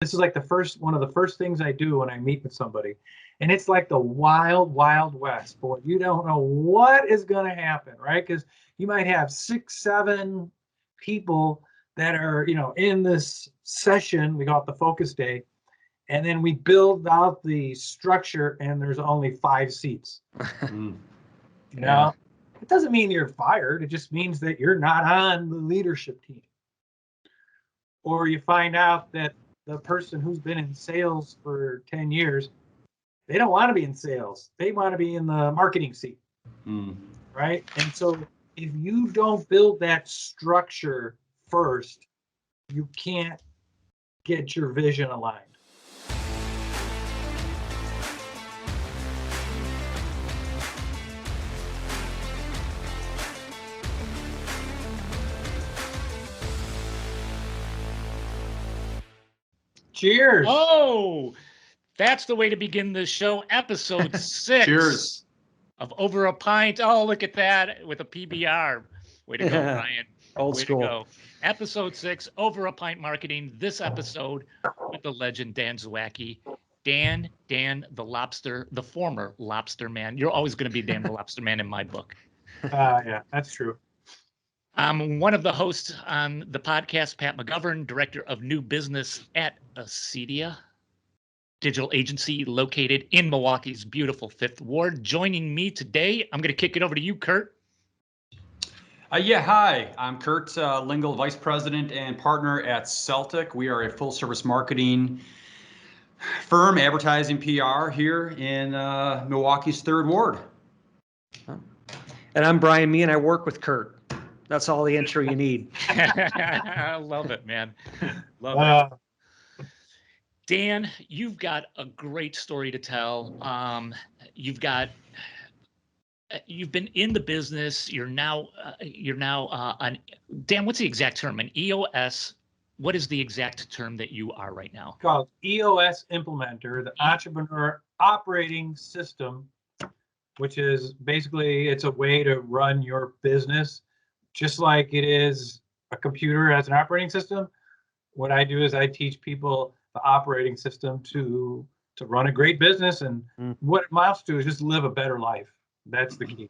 This is like one of the first things I do when I meet with somebody. And it's like the wild, wild west. Boy, you don't know what is going to happen, right? Because you might have 6, 7 people that are, in this session. We call it the focus day. And then we build out the structure and there's only 5 seats. Yeah. It doesn't mean you're fired. It just means that you're not on the leadership team. Or you find out that the person who's been in sales for 10 years, they don't want to be in sales. They want to be in the marketing seat, right? And so if you don't build that structure first, you can't get your vision aligned. Cheers. Oh, that's the way to begin this show. Episode 6. Cheers. Of Over a Pint. Oh, look at that with a PBR. Way to go, Brian. Old way school. To go. Episode 6, Over a Pint Marketing. This episode with the legend Dan Zawacki. Dan, the former Lobster Man. You're always going to be Dan the Lobster Man in my book. Yeah, that's true. I'm one of the hosts on the podcast, Pat McGovern, Director of New Business at Acedia digital agency located in Milwaukee's beautiful 5th Ward. Joining me today, I'm going to kick it over to you, Kurt. Hi, I'm Kurt Lingle, Vice President and Partner at Celtic. We are a full-service marketing firm, advertising PR here in Milwaukee's 3rd Ward. And I'm Brian Mee, and I work with Kurt. That's all the intro you need. I love it, man. Love it. Dan, you've got a great story to tell. You've been in the business. You're now on, Dan, what's the exact term? An EOS. What is the exact term that you are right now? Called EOS Implementer, the Entrepreneur Operating System, which is basically, it's a way to run your business just like it is a computer as an operating system. What I do is I teach people the operating system to run a great business, and what it amounts to is just live a better life. That's the key.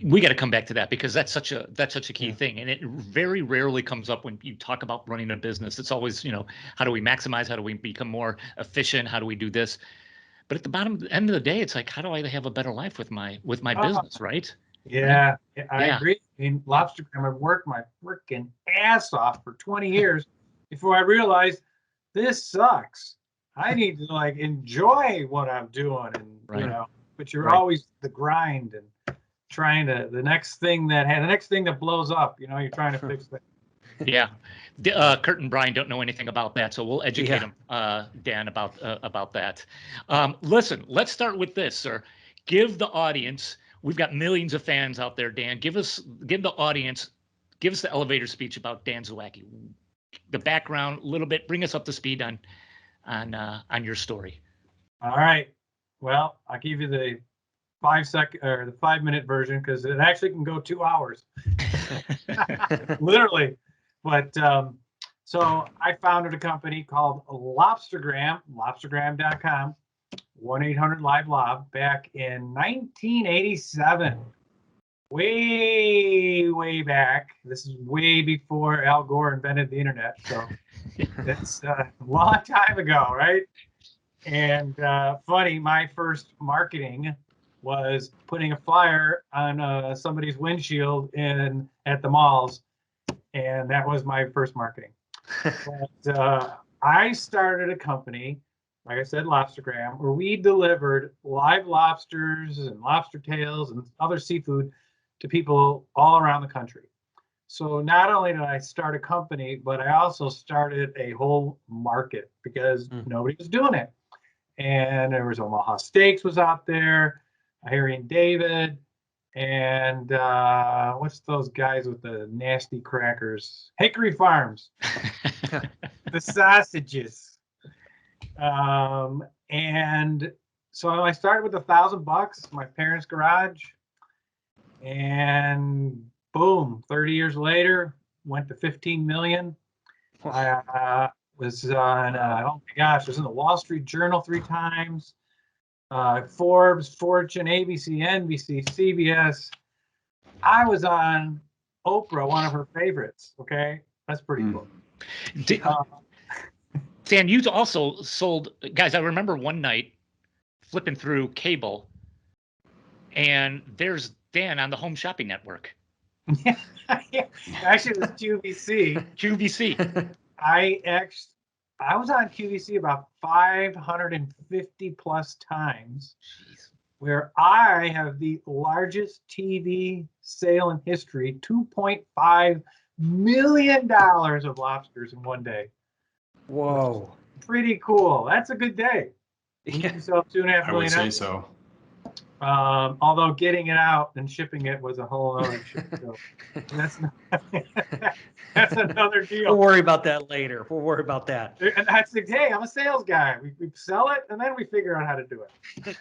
We got to come back to that because that's such a key thing, and it very rarely comes up when you talk about running a business. It's always, how do we maximize? How do we become more efficient? How do we do this? But at the end of the day, it's like, how do I have a better life with my business, right? Yeah, I agree. In Lobstergram, I've worked my freaking ass off for 20 years before I realized this sucks. I need to enjoy what I'm doing, and but you're always the grind and trying to the next thing that blows up. You're trying to fix that. Yeah, Kurt and Brian don't know anything about that, so we'll educate them, Dan, about that. Listen, let's start with this, sir. Give the audience. We've got millions of fans out there, Dan. Give the audience the elevator speech about Dan Zawacki. The background, a little bit. Bring us up to speed on your story. All right. Well, I'll give you the 5-minute version because it actually can go 2 hours, literally. But so I founded a company called Lobstergram, lobstergram.com. 1-800-LIVE-LOB back in 1987. Way back. This is way before Al Gore invented the internet. So it's a long time ago, right? And funny, my first marketing was putting a flyer on somebody's windshield at the malls. And that was my first marketing. But I started a company, like I said, Lobstergram, where we delivered live lobsters and lobster tails and other seafood to people all around the country. So not only did I start a company, but I also started a whole market because nobody was doing it. And there was Omaha Steaks was out there, Harry and David, and what's those guys with the nasty crackers? Hickory Farms, the sausages. And so I started with $1,000, my parents' garage, and boom, 30 years later, went to 15 million. Was on, oh my gosh, it was in the Wall Street Journal 3 times. Forbes, Fortune, ABC, NBC, CBS. I was on Oprah, one of her favorites. Okay, that's pretty cool. Dan, you also sold, guys. I remember one night flipping through cable, and there's Dan on the Home Shopping Network. Yeah, actually, it was QVC. QVC. I was on QVC about 550 plus times. Jeez. Where I have the largest TV sale in history, $2.5 million of lobsters in one day. Whoa. Pretty cool. That's a good day. Yeah. You sell $2.5 million. I would say so. Although getting it out and shipping it was a whole other shit. So that's another deal. We'll worry about that later. We'll worry about that. And that's the day. I'm a sales guy. We sell it and then we figure out how to do it.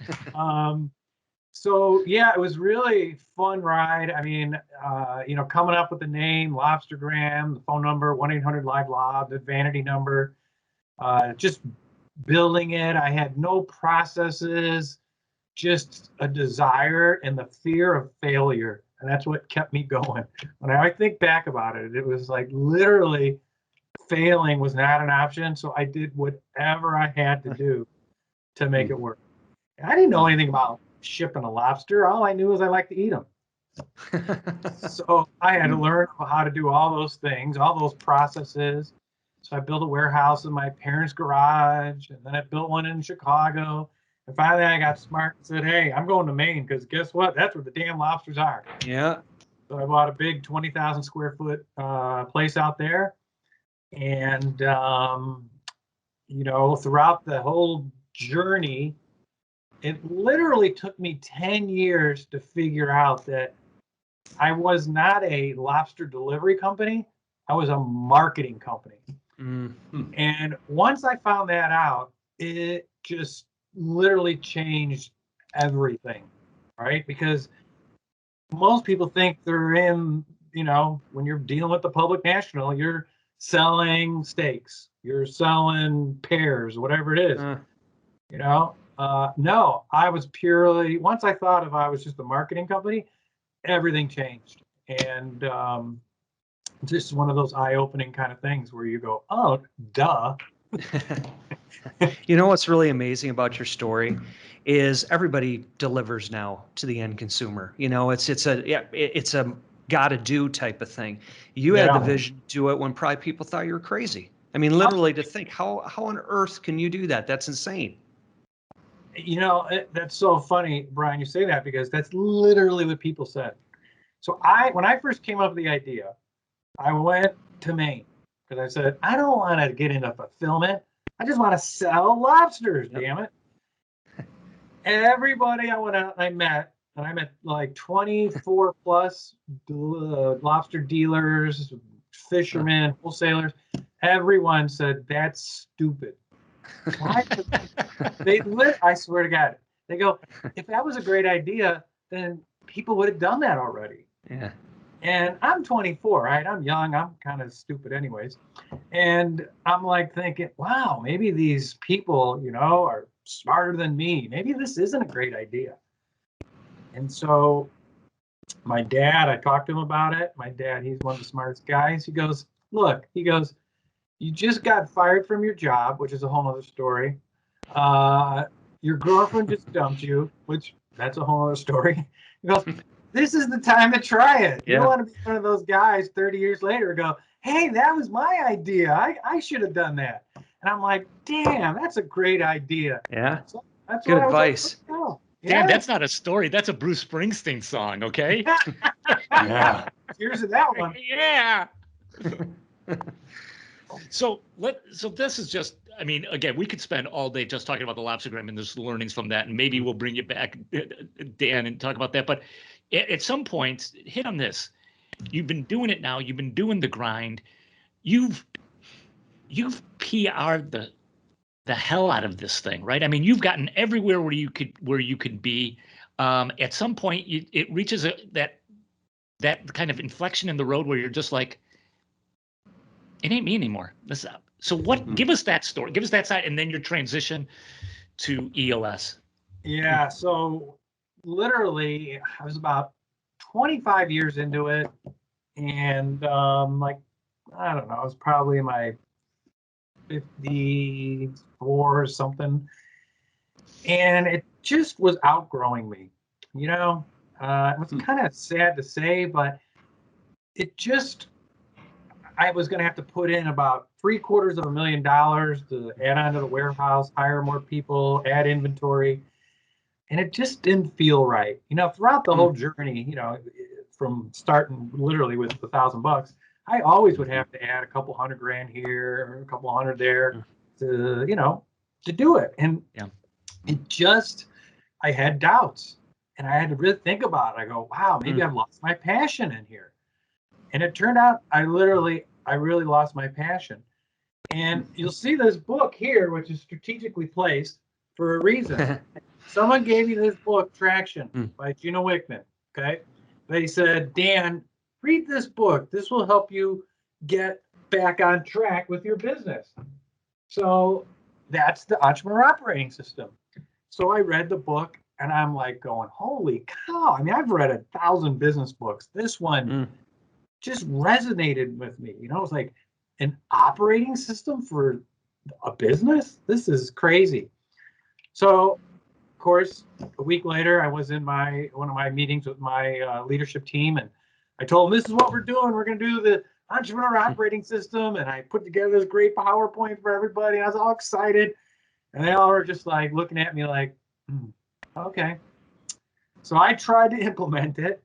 So yeah, it was really fun ride. I mean, coming up with the name Lobstergram, the phone number 1-800-LIVE-LOB, the vanity number, just building it. I had no processes, just a desire and the fear of failure. And that's what kept me going. When I think back about it, it was like literally failing was not an option. So I did whatever I had to do to make it work. I didn't know anything about shipping a lobster. All I knew was I like to eat them. So I had to learn how to do all those things, all those processes. So I built a warehouse in my parents' garage, and then I built one in Chicago. And finally I got smart and said, hey, I'm going to Maine because guess what? That's where the damn lobsters are. Yeah. So I bought a big 20,000 square foot place out there. And, throughout the whole journey, it literally took me 10 years to figure out that I was not a lobster delivery company. I was a marketing company. Mm-hmm. And once I found that out, it just literally changed everything, right? Because most people think they're in, when you're dealing with the public national, you're selling steaks, you're selling pears, whatever it is, no, I was purely, once I thought if I was just a marketing company, everything changed. And just one of those eye-opening kind of things where you go, oh, duh. You know what's really amazing about your story is everybody delivers now to the end consumer. It's a gotta do type of thing. You had the vision to do it when probably people thought you were crazy. I mean, literally to think how on earth can you do that? That's insane. That's so funny, Brian, you say that because that's literally what people said. So when I first came up with the idea, I went to Maine because I said, I don't want to get into fulfillment. I just want to sell lobsters, damn it. Everybody I met like 24 plus lobster dealers, fishermen, wholesalers. Everyone said, that's stupid. Why? I swear to God, they go, if that was a great idea, then people would have done that already. Yeah. And I'm 24, right? I'm young. I'm kind of stupid anyways. And I'm like thinking, wow, maybe these people, are smarter than me. Maybe this isn't a great idea. And so my dad, I talked to him about it. My dad, he's one of the smartest guys. He goes, look, you just got fired from your job, which is a whole other story. Your girlfriend just dumped you, which that's a whole other story. He goes, this is the time to try it. Yeah. You don't want to be one of those guys 30 years later go, hey, that was my idea. I should have done that. And I'm like, damn, that's a great idea. Yeah. So that's good advice. Like, oh, damn, that's not a story. That's a Bruce Springsteen song, okay? Yeah. Here's that one. Yeah. So this is just, I mean, again, we could spend all day just talking about the Lobstergram and there's learnings from that, and maybe we'll bring you back, Dan, and talk about that. But at some point, hit on this. You've been doing it now. You've been doing the grind. You've PR'd the hell out of this thing, right? I mean, you've gotten everywhere where you could be. At some point, it reaches that kind of inflection in the road where you're just like, it ain't me anymore. So what, give us that story, give us that side, and then your transition to EOS. Yeah. So literally, I was about 25 years into it. And like, I don't know, I was probably in my 54 or something. And it just was outgrowing me, you know. It was kind of sad to say, but it just, I was going to have to put in about $750,000 to add on to the warehouse, hire more people, add inventory. And it just didn't feel right. You know, throughout the whole journey, you know, from starting literally with $1,000, I always would have to add a couple $100,000 here or a couple hundred there to, you know, to do it. And it just, I had doubts and I had to really think about it. I go, wow, maybe I've lost my passion in here. And it turned out I really lost my passion. And you'll see this book here, which is strategically placed for a reason. Someone gave me this book, Traction, by Gino Wickman. Okay. They said, Dan, read this book. This will help you get back on track with your business. So that's the entrepreneur operating system. So I read the book and I'm like going, holy cow. I mean, I've read 1,000 business books. This one just resonated with me. You know, it's like an operating system for a business. This is crazy. So, of course, a week later, I was in one of my meetings with my leadership team, and I told them, this is what we're doing. We're going to do the entrepreneur operating system, and I put together this great PowerPoint for everybody. I was all excited, and they all were just like looking at me like, okay. So I tried to implement it,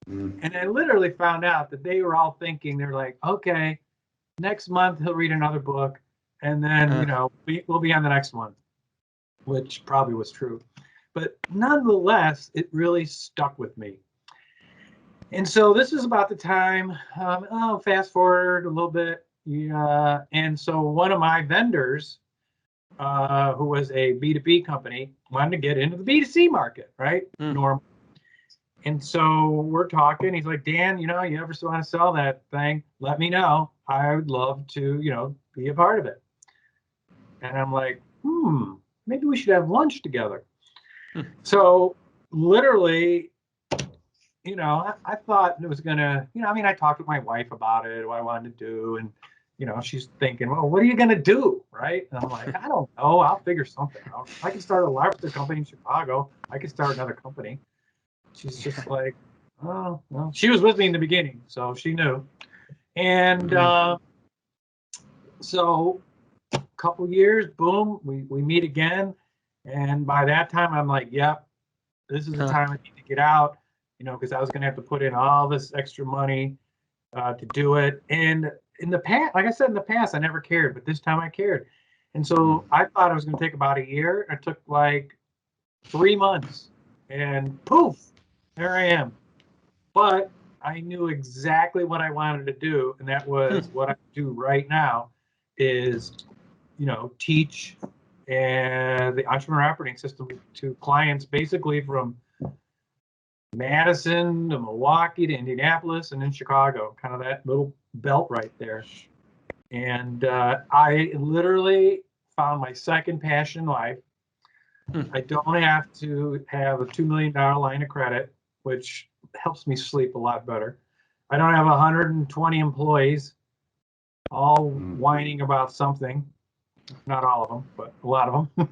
and I literally found out that they were all thinking, they're like, okay, next month he'll read another book, and then, you know, we'll be on the next one, which probably was true. But nonetheless, it really stuck with me. And so this is about the time, fast forward a little bit. And so one of my vendors, who was a B2B company, wanted to get into the B2C market, right? Normal. And so we're talking. He's like, Dan, you know, you ever want to sell that thing? Let me know. I would love to, you know, be a part of it. And I'm like, maybe we should have lunch together. So literally, you know, I thought it was going to, you know, I mean, I talked with my wife about it, what I wanted to do. And, you know, she's thinking, well, what are you going to do? Right. And I'm like, I don't know. I'll figure something out. I can start a lobster company in Chicago. I can start another company. She's just like, oh, well, she was with me in the beginning, so she knew. And so a couple years, boom, we meet again. And by that time, I'm like, yep, this is the time I need to get out, you know, because I was going to have to put in all this extra money to do it. And in the past, like I said, in the past, I never cared, but this time I cared. And so I thought it was going to take about a year. It took like 3 months, and poof, there I am. But I knew exactly what I wanted to do, and that was what I do right now is, you know, teach the entrepreneur operating system to clients basically from Madison to Milwaukee to Indianapolis and in Chicago, kind of that little belt right there. And I literally found my second passion in life. I don't have to have a $2 million line of credit, which helps me sleep a lot better. I don't have 120 employees all whining about something. Not all of them, but a lot of them.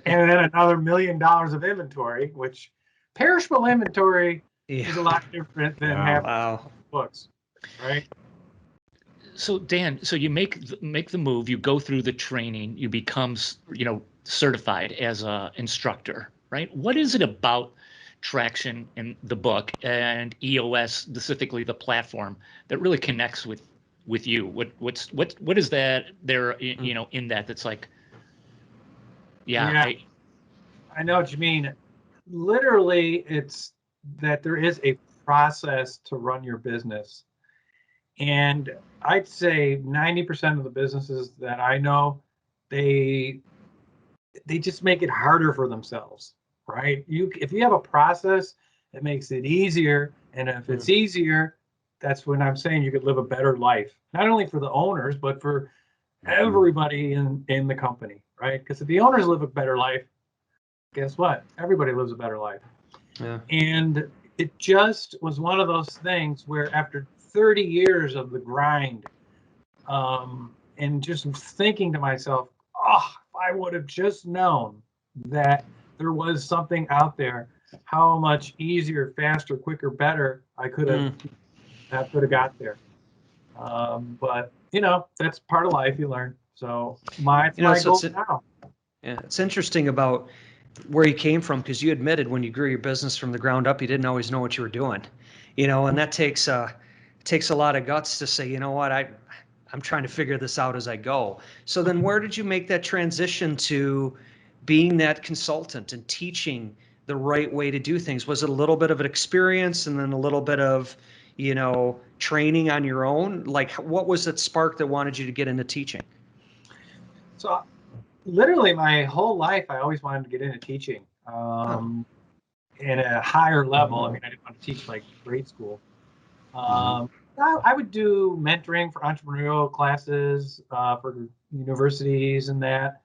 And then another $1 million of inventory, which perishable inventory is a lot different than having books, right? So Dan, so you make the move, you go through the training, you become, you know, certified as a instructor, right? What is it about Traction in the book and EOS, specifically the platform, that really connects with you? What is that there, you know, in that's like, I know what you mean. Literally, it's that there is a process to run your business. And I'd say 90% of the businesses that I know, they just make it harder for themselves, right? If you have a process, it makes it easier. And if it's easier, that's when I'm saying you could live a better life, not only for the owners, but for everybody in the company, right? Because if the owners live a better life, guess what? Everybody lives a better life. Yeah. And it just was one of those things where after 30 years of the grind, and just thinking to myself, oh, if I would have just known that there was something out there, how much easier, faster, quicker, better I could have got there. But that's part of life, you learn. So my goal now. Yeah, it's interesting about where you came from, because you admitted when you grew your business from the ground up, you didn't always know what you were doing, and that takes a lot of guts to say, you know what, I'm trying to figure this out as I go. So then where did you make that transition to being that consultant and teaching the right way to do things? Was it a little bit of an experience and then a little bit of, training on your own? Like, what was that spark that wanted you to get into teaching? So literally my whole life, I always wanted to get into teaching in a higher level. I mean, I didn't want to teach like grade school. I would do mentoring for entrepreneurial classes for universities and that.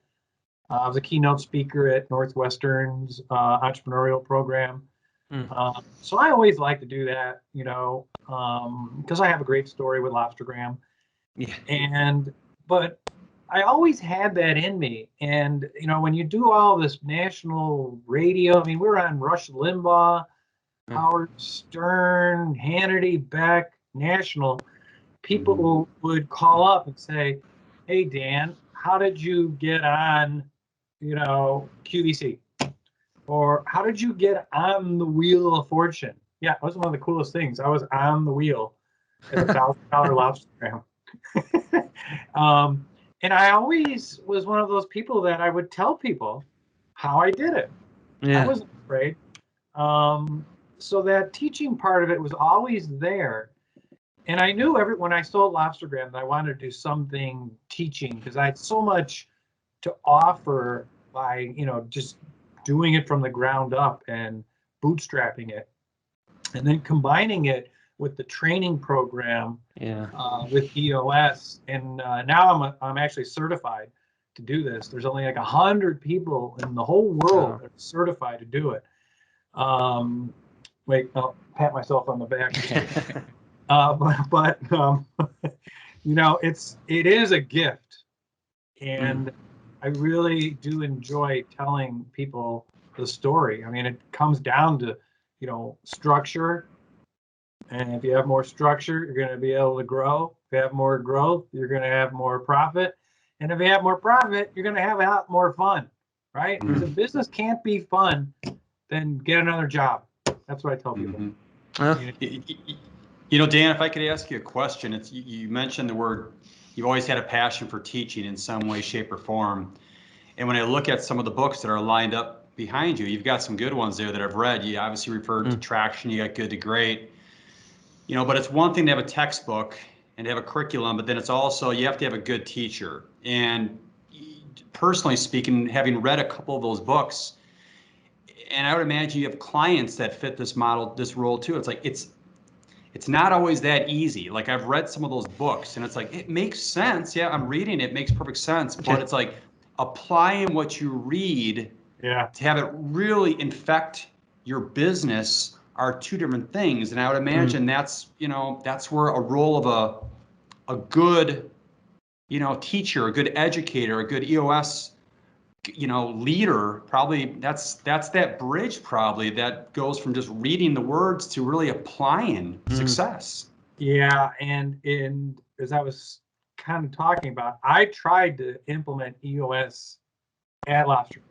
I was a keynote speaker at Northwestern's entrepreneurial program. So I always like to do that, because I have a great story with Lobstergram. Yeah. But I always had that in me. And, when you do all this national radio, I mean, we're on Rush Limbaugh, Howard Stern, Hannity, Beck, national. People would call up and say, hey, Dan, how did you get on, QVC? Or how did you get on the Wheel of Fortune? Yeah, that was one of the coolest things. I was on the wheel as a $1,000 Lobstergram. And I always was one of those people that I would tell people how I did it. Yeah. I wasn't afraid. So that teaching part of it was always there. And I knew when I sold Lobstergram that I wanted to do something teaching, because I had so much to offer by, just doing it from the ground up and bootstrapping it, and then combining it with the training program with EOS. And now I'm actually certified to do this. There's only like 100 people in the whole world that are certified to do it. Wait, I'll pat myself on the back. It is a gift, and I really do enjoy telling people the story. I mean, it comes down to, structure. And if you have more structure, you're going to be able to grow. If you have more growth, you're going to have more profit. And if you have more profit, you're going to have a lot more fun, right? Because if business can't be fun, then get another job. That's what I tell people. Dan, if I could ask you a question, you mentioned the word, you've always had a passion for teaching in some way, shape, or form. And when I look at some of the books that are lined up behind you, you've got some good ones there that I've read. You obviously referred to Traction, you got Good to Great. But it's one thing to have a textbook and to have a curriculum, but then it's also, you have to have a good teacher. And personally speaking, having read a couple of those books, and I would imagine you have clients that fit this model, this role too. It's like, it's not always that easy. Like, I've read some of those books and it's like, it makes sense. Yeah, I'm reading it, makes perfect sense. But it's like applying what you read to have it really infect your business are two different things. And I would imagine that's where a role of a good, teacher, a good educator, a good EOS, leader, probably that's that bridge probably that goes from just reading the words to really applying success. Yeah. And as I was kind of talking about, I tried to implement EOS at Lobster.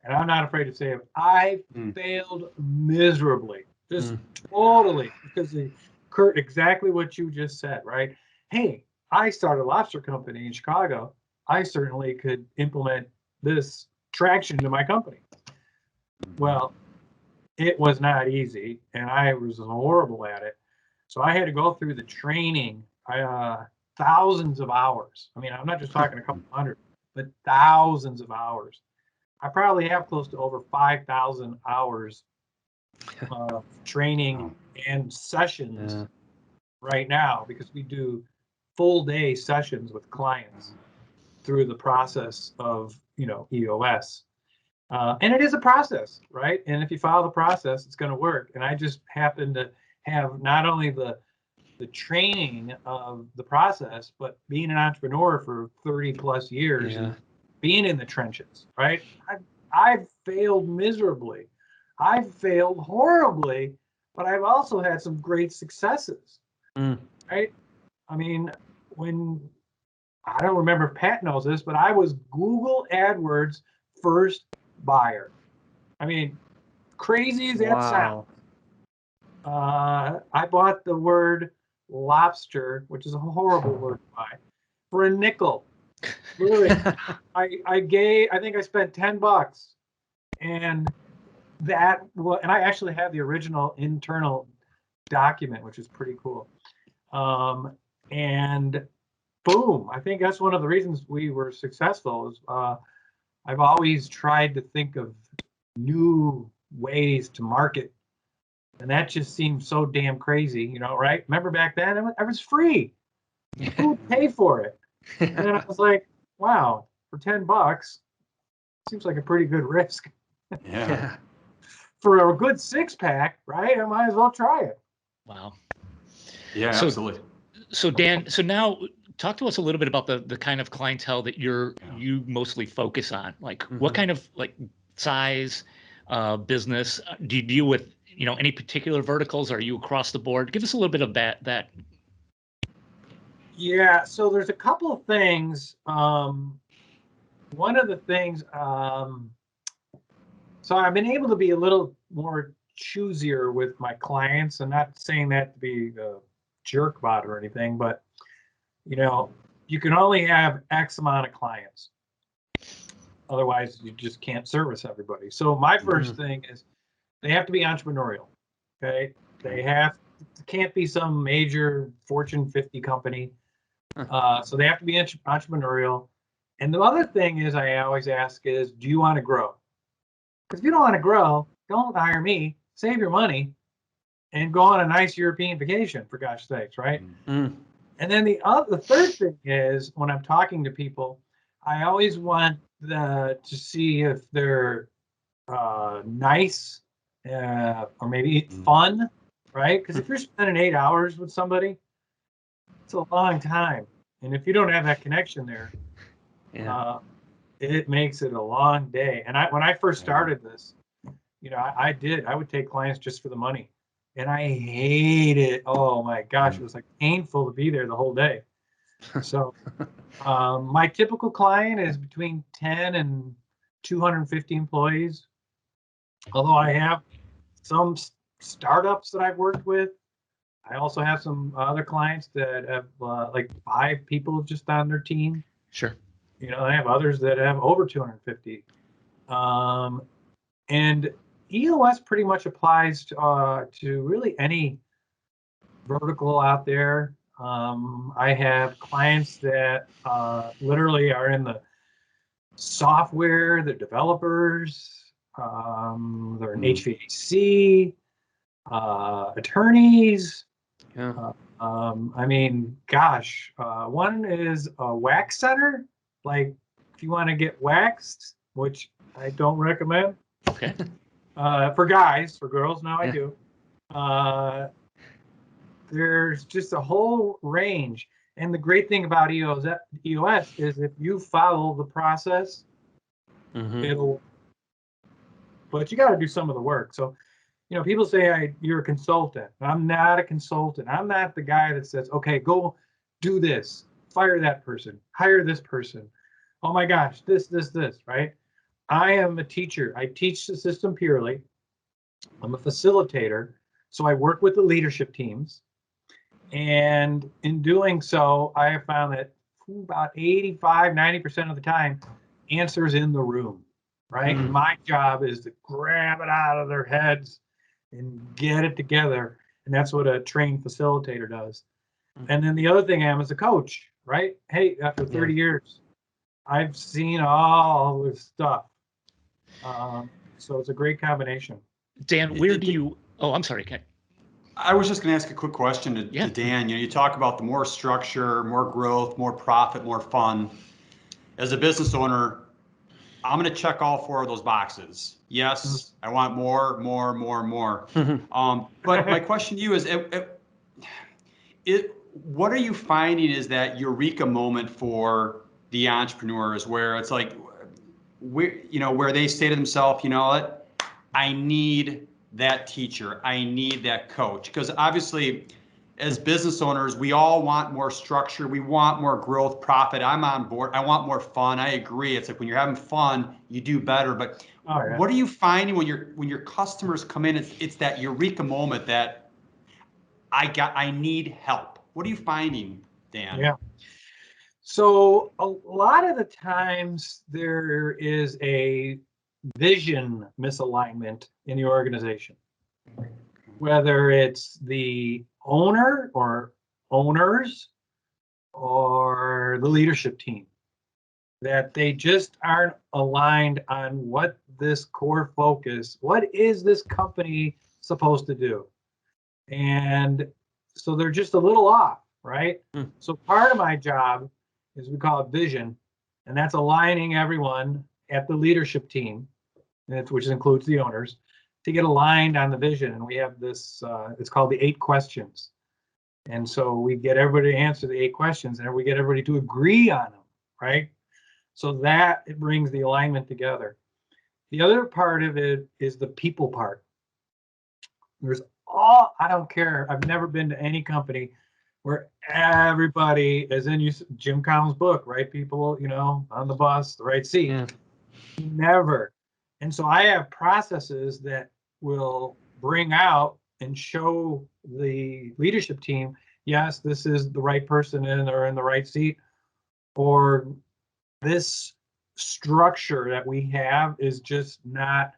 And I'm not afraid to say it. I failed miserably, just totally, because Kurt, exactly what you just said, right? Hey, I started a lobster company in Chicago. I certainly could implement this traction to my company. Well, it was not easy, and I was horrible at it. So I had to go through the training, thousands of hours. I mean, I'm not just talking a couple hundred, but thousands of hours. I probably have close to over 5,000 hours training and sessions right now, because we do full day sessions with clients through the process of, EOS. And it is a process, right? And if you follow the process, it's going to work. And I just happen to have not only the training of the process, but being an entrepreneur for 30 plus years and being in the trenches, right? I've failed miserably. I've failed horribly, but I've also had some great successes, right? I mean, I don't remember if Pat knows this, but I was Google AdWords first buyer. I mean, crazy as that sounds. I bought the word lobster, which is a horrible word to buy, for a nickel. Literally, I think I spent $10, and and I actually have the original internal document, which is pretty cool. And boom, I think that's one of the reasons we were successful. Is I've always tried to think of new ways to market. And that just seems so damn crazy, right? Remember back then, it was free. Who would pay for it? And then I was like, wow, for $10, seems like a pretty good risk. Yeah. For a good 6-pack, right? I might as well try it. Wow. Yeah, absolutely. So Dan, so now talk to us a little bit about the kind of clientele that you mostly focus on. Like what kind of size business do you deal with? Any particular verticals? Are you across the board? Give us a little bit of that. Yeah, so there's a couple of things. One of the things, so I've been able to be a little more choosier with my clients, and not saying that to be a jerk bot or anything, but you can only have X amount of clients. Otherwise, you just can't service everybody. So my first thing is they have to be entrepreneurial. Okay, can't be some major Fortune 50 company. So they have to be entrepreneurial. And the other thing is I always ask is, do you want to grow? Because if you don't want to grow, don't hire me. Save your money and go on a nice European vacation, for gosh sakes, right? And then the third thing is when I'm talking to people, I always want to see if they're nice or maybe fun, right? Because if you're spending 8 hours with somebody, it's a long time. And if you don't have that connection there, it makes it a long day. And when I first started this, I would take clients just for the money. And I hate it. Oh my gosh, it was like painful to be there the whole day. So my typical client is between 10 and 250 employees. Although I have some startups that I've worked with. I also have some other clients that have like 5 people just on their team. Sure. I have others that have over 250. And EOS pretty much applies to really any vertical out there. I have clients that literally are in the software, they're developers, they're in HVAC, attorneys. I mean, gosh, one is a wax center. Like, if you want to get waxed, which I don't recommend. Okay. For guys, for girls, now I do. There's just a whole range. And the great thing about EOS is if you follow the process, but you got to do some of the work. So, people say you're a consultant. I'm not a consultant. I'm not the guy that says, okay, go do this, fire that person, hire this person. Oh my gosh, this, right? I am a teacher. I teach the system purely. I'm a facilitator. So I work with the leadership teams. And in doing so, I have found that about 85, 90% of the time, answers in the room, right? And my job is to grab it out of their heads and get it together. And that's what a trained facilitator does. And then the other thing I am is a coach, right? Hey, after 30 years, I've seen all this stuff. So it's a great combination. Dan, where do you, oh, I'm sorry, Ken. I was just going to ask a quick question to Dan. You talk about the more structure, more growth, more profit, more fun. As a business owner, I'm going to check all 4 of those boxes. Yes, I want more. But my question to you is, what are you finding is that eureka moment for the entrepreneurs where it's like, where they say to themselves, you know what, I need that teacher, I need that coach? Because obviously, as business owners, we all want more structure, we want more growth, profit. I'm on board. I want more fun. I agree. It's like when you're having fun, you do better. But what are you finding when your customers come in? It's that eureka moment that I need help. What are you finding, Dan? Yeah. So a lot of the times there is a vision misalignment in the organization, whether it's the owner or owners or the leadership team, that they just aren't aligned on what this core focus, what is this company supposed to do? And so they're just a little off, right? So part of my job is, we call it vision, and that's aligning everyone at the leadership team, which includes the owners, to get aligned on the vision. And we have this, it's called the 8 questions. And so we get everybody to answer the 8 questions, and we get everybody to agree on them, right? So that it brings the alignment together. The other part of it is the people part. I don't care. I've never been to any company where everybody, as in Jim Collins' book, right people, on the bus, the right seat. Yeah. Never. And so I have processes that will bring out and show the leadership team, yes, this is the right person in or in the right seat, or this structure that we have is just not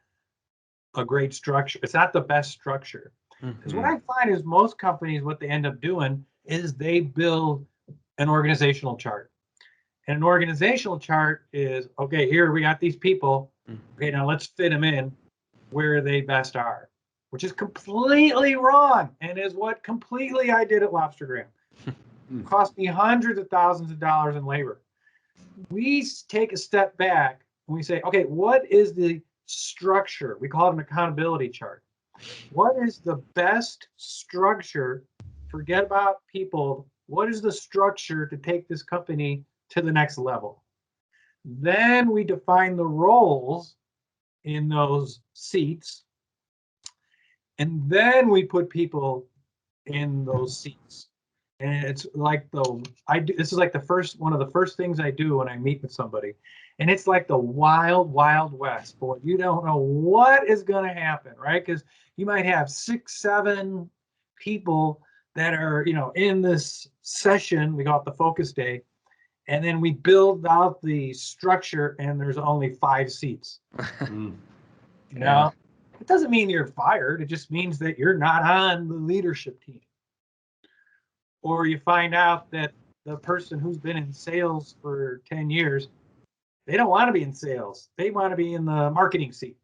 a great structure. It's not the best structure. Because what I find is most companies, what they end up doing is they build an organizational chart. And an organizational chart is, okay, here we got these people. Okay, now let's fit them in where they best are, which is completely wrong, and is what completely I did at Lobstergram. Cost me hundreds of thousands of dollars in labor. We take a step back and we say, okay, what is the structure? We call it an accountability chart. What is the best structure? Forget about people. What is the structure to take this company to the next level? Then we define the roles in those seats. And then we put people in those seats. And it's like this is like one of the first things I do when I meet with somebody. And it's like the wild, wild west. Boy, you don't know what is going to happen, right? Because you might have 6, 7 people that are, in this session. We call it the focus day. And then we build out the structure, and there's only 5 seats. Yeah. It doesn't mean you're fired. It just means that you're not on the leadership team. Or you find out that the person who's been in sales for 10 years, they don't want to be in sales. They want to be in the marketing seat,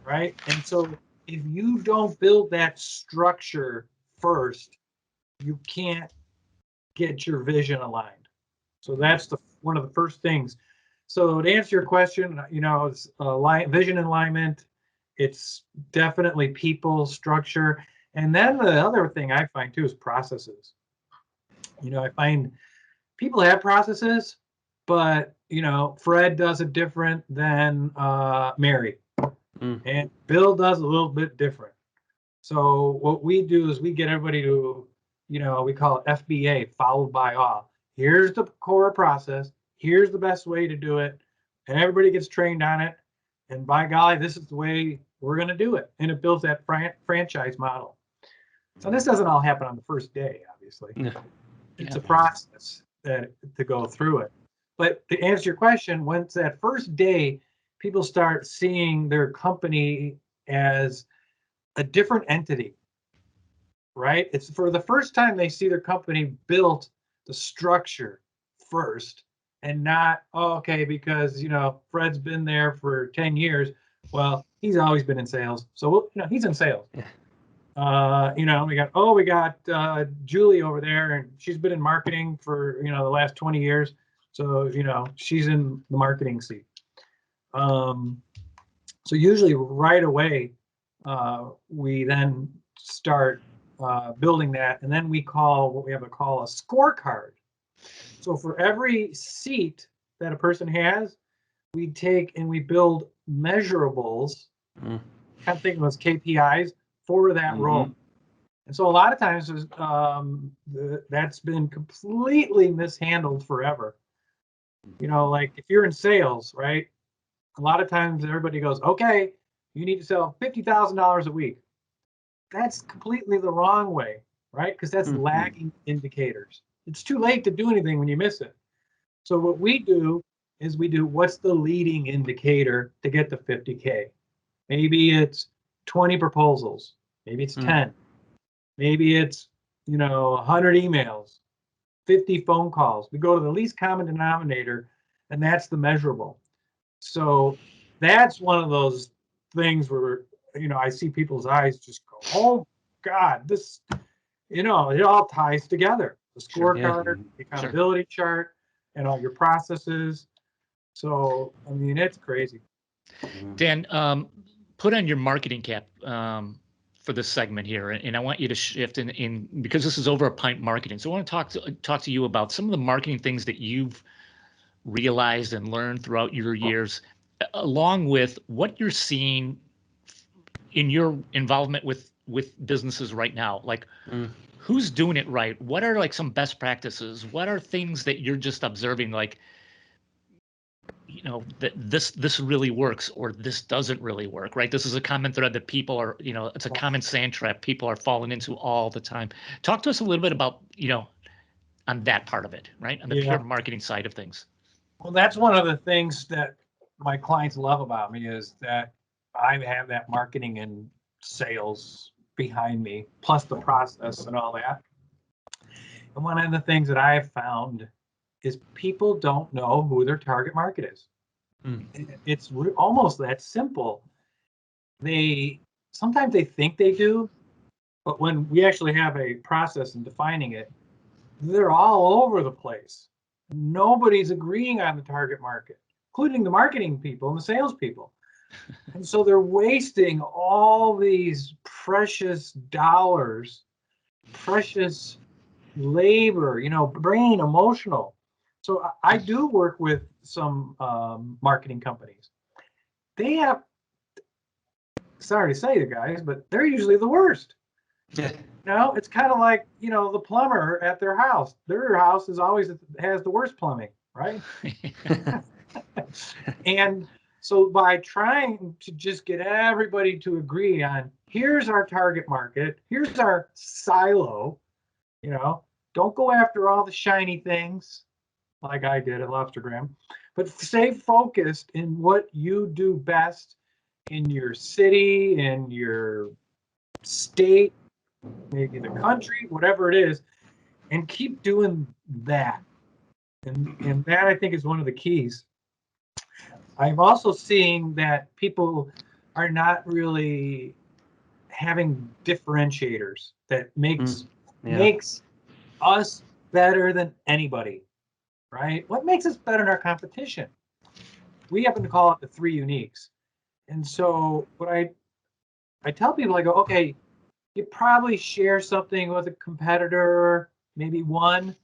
right? And so if you don't build that structure first, you can't get your vision aligned. So that's one of the first things. So to answer your question, it's vision alignment. It's definitely people, structure. And then the other thing I find too is processes. I find people have processes, but Fred does it different than Mary, and Bill does a little bit different. So what we do is we get everybody to, we call it FBA, followed by all. Here's the core process. Here's the best way to do it, and everybody gets trained on it. And by golly, this is the way we're going to do it. And it builds that franchise model. So this doesn't all happen on the first day, obviously. No. It's a process to go through it. But to answer your question, once that first day, people start seeing their company as a different entity, right? It's for the first time they see their company built the structure first, and not, because, Fred's been there for 10 years. Well, he's always been in sales. So, he's in sales. Yeah. we got Julie over there, and she's been in marketing for, the last 20 years. So, she's in the marketing seat. So usually right away, we then start building that, and then we call what we have to call a scorecard. So for every seat that a person has, we take and we build measurables, kind of think of them as KPIs for that role. And so a lot of times that's been completely mishandled forever. Like if you're in sales, right? A lot of times everybody goes, okay, you need to sell $50,000 a week. That's completely the wrong way, right? Because that's lagging indicators. It's too late to do anything when you miss it. So what we do is what's the leading indicator to get to 50K? Maybe it's 20 proposals. Maybe it's 10. Maybe it's, 100 emails, 50 phone calls. We go to the least common denominator, and that's the measurable. So that's one of those things where, I see people's eyes just go, oh, God, this, it all ties together. The scorecard, the accountability chart, and all your processes. So, I mean, it's crazy. Dan, put on your marketing cap for this segment here, and I want you to shift in because this is over a Pint marketing. So I want to talk to you about some of the marketing things that you've realized and learned throughout your years, along with what you're seeing in your involvement with businesses right now. Like, who's doing it right? What are like some best practices? What are things that you're just observing, like, that this really works or this doesn't really work, right? This is a common thread that people are, it's a common sand trap people are falling into all the time. Talk to us a little bit about, on that part of it, right? On the pure marketing side of things. Well, that's one of the things that my clients love about me is that I have that marketing and sales behind me, plus the process and all that. And one of the things that I have found is people don't know who their target market is. It's almost that simple. Sometimes they think they do, but when we actually have a process in defining it, they're all over the place. Nobody's agreeing on the target market, including the marketing people and the sales people. And so they're wasting all these precious dollars, precious labor, brain, emotional. So I do work with some marketing companies. They have, sorry to say you guys, but they're usually the worst. It's kind of like, the plumber at their house. Their house has the worst plumbing, right? And so by trying to just get everybody to agree on, here's our target market, here's our silo, don't go after all the shiny things like I did at Lobstergram, but stay focused in what you do best in your city, in your state, maybe the country, whatever it is, and keep doing that. And that, I think, is one of the keys. I'm also seeing that people are not really having differentiators that makes us better than anybody, right? What makes us better than our competition? We happen to call it the 3 uniques. And so what I tell people, I go, okay, you probably share something with a competitor, maybe one,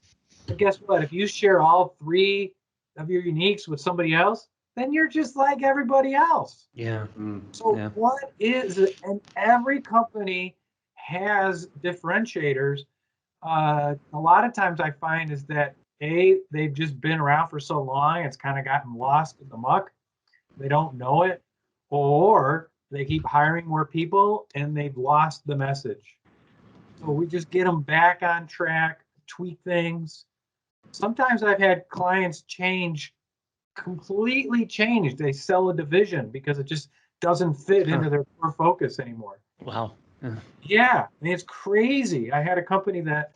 but guess what? If you share all 3 of your uniques with somebody else, then you're just like everybody else. So what is it? And every company has differentiators. A lot of times I find is that they've just been around for so long, it's kind of gotten lost in the muck. They don't know it, or they keep hiring more people and they've lost the message. So we just get them back on track, tweak things. Sometimes I've had clients completely change. They sell a division because it just doesn't fit into their core focus anymore. Wow. Yeah, I mean, it's crazy. I had a company that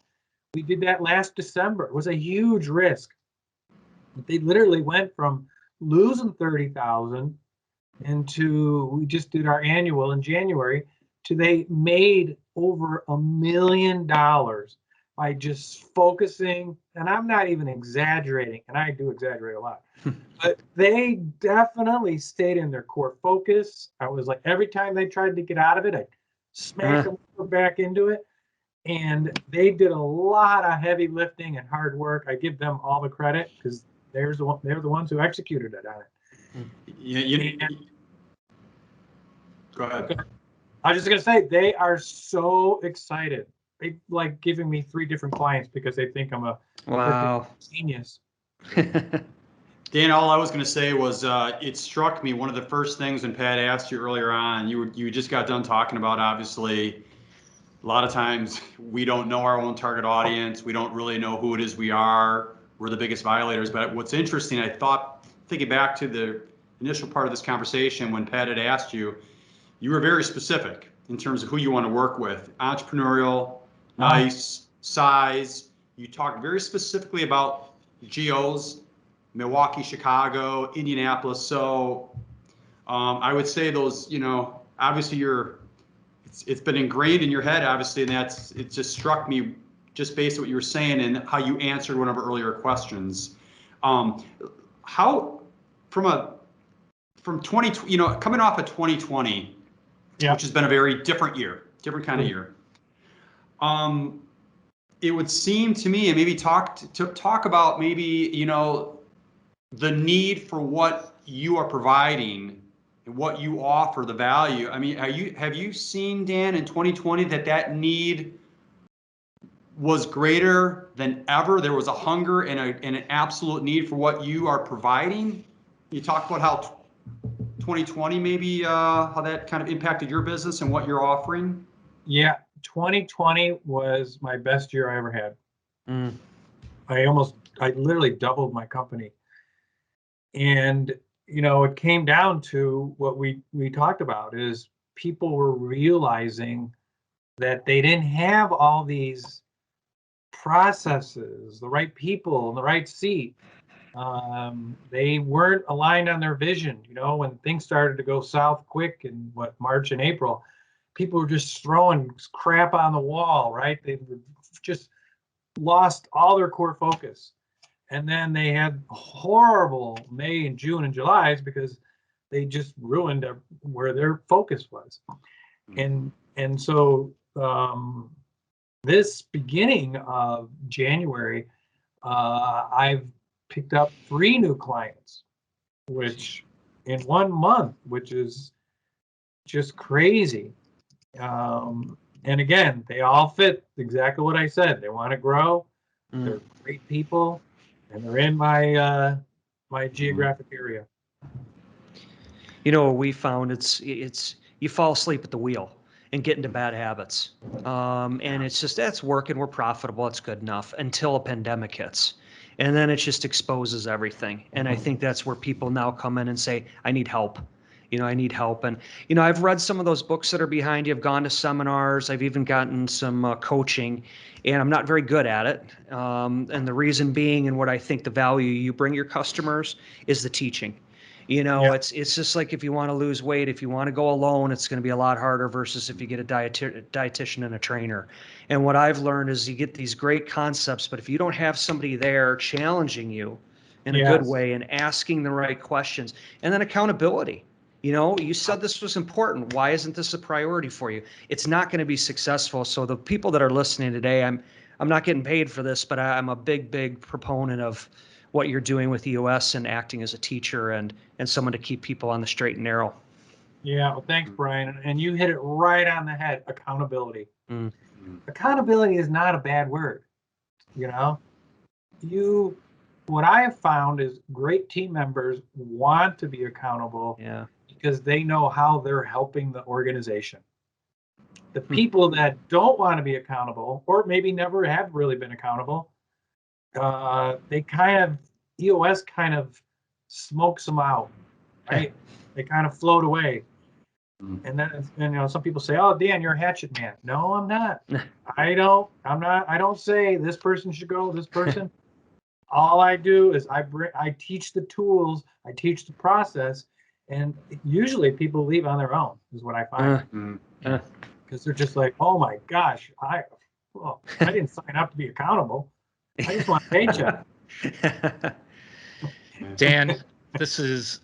we did that last December. It was a huge risk. They literally went from losing 30,000 we just did our annual in January, they made over $1 million by just focusing. And I'm not even exaggerating, and I do exaggerate a lot, but they definitely stayed in their core focus. I was like, every time they tried to get out of it, I smacked them back into it. And they did a lot of heavy lifting and hard work. I give them all the credit because they're the ones who executed it on it. Go ahead. I was just gonna say they are so excited. They like giving me 3 different clients because they think I'm a genius. Dan, all I was going to say was it struck me, one of the first things when Pat asked you earlier on, you just got done talking about, obviously, a lot of times we don't know our own target audience. We don't really know who it is we are. We're the biggest violators. But what's interesting, I thought, thinking back to the initial part of this conversation when Pat had asked you, you were very specific in terms of who you want to work with. Entrepreneurial, nice, size. You talked very specifically about geos, Milwaukee, Chicago, Indianapolis. So I would say those, obviously it's been ingrained in your head, obviously, and it just struck me just based on what you were saying and how you answered one of our earlier questions. How from 20, coming off of 2020, which has been a very different year, different kind of year. It would seem to me, and maybe talk about maybe, the need for what you are providing and what you offer, the value. I mean, have you seen, Dan, in 2020 that need was greater than ever? There was a hunger and an absolute need for what you are providing. You talk about how 2020 maybe how that kind of impacted your business and what you're offering. Yeah, 2020 was my best year I ever had. I literally doubled my company. And, it came down to what we talked about is people were realizing that they didn't have all these processes, the right people in the right seat. They weren't aligned on their vision. When things started to go south quick in March and April, people were just throwing crap on the wall, right? They just lost all their core focus. And then they had horrible May and June and July's because they just ruined where their focus was. And so this beginning of January, I've picked up 3 new clients, which in 1 month, which is just crazy. And again, they all fit exactly what I said. They want to grow. They're great people. And they're in my my geographic area. What we found, it's you fall asleep at the wheel and get into bad habits. And it's just, that's working, we're profitable, it's good enough until a pandemic hits. And then it just exposes everything. And I think that's where people now come in and say, I need help. I need help. And, I've read some of those books that are behind you. I've gone to seminars. I've even gotten some coaching, and I'm not very good at it. And the reason being, and what I think the value you bring your customers is the teaching. It's just like if you want to lose weight, if you want to go alone, it's going to be a lot harder versus if you get a dietitian and a trainer. And what I've learned is you get these great concepts, but if you don't have somebody there challenging you in a good way and asking the right questions, and then accountability. You said this was important. Why isn't this a priority for you? It's not going to be successful. So the people that are listening today, I'm not getting paid for this, but I'm a big proponent of what you're doing with EOS and acting as a teacher and someone to keep people on the straight and narrow. Yeah, well, thanks, Brian. And you hit it right on the head. Accountability. Accountability is not a bad word. What I have found is great team members want to be accountable. Because they know how they're helping the organization. The people that don't want to be accountable, or maybe never have really been accountable, EOS kind of smokes them out, right? They kind of float away. And then, some people say, "Oh, Dan, you're a hatchet man." No, I'm not. I don't say this person should go, this person. All I do is I teach the tools, I teach the process. And usually people leave on their own, is what I find. because they're just like, oh my gosh, I didn't sign up to be accountable. I just want a paycheck. Dan, this has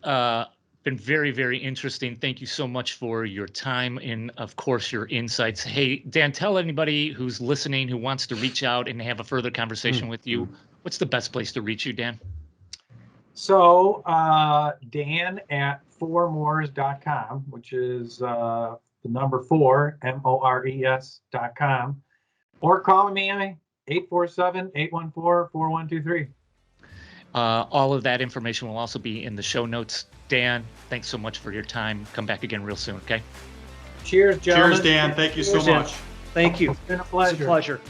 been very, very interesting. Thank you so much for your time and, of course, your insights. Hey, Dan, tell anybody who's listening who wants to reach out and have a further conversation with you, what's the best place to reach you, Dan? So Dan at fourmores.com, which is the number 4, MORES.com, or call me 847-814-4123. All of that information will also be in the show notes. Dan, thanks so much for your time. Come back again real soon, okay? Cheers, gentlemen. Cheers, Dan. Thank you so Cheers, Dan. much. Thank you. It's been a pleasure. It's a pleasure.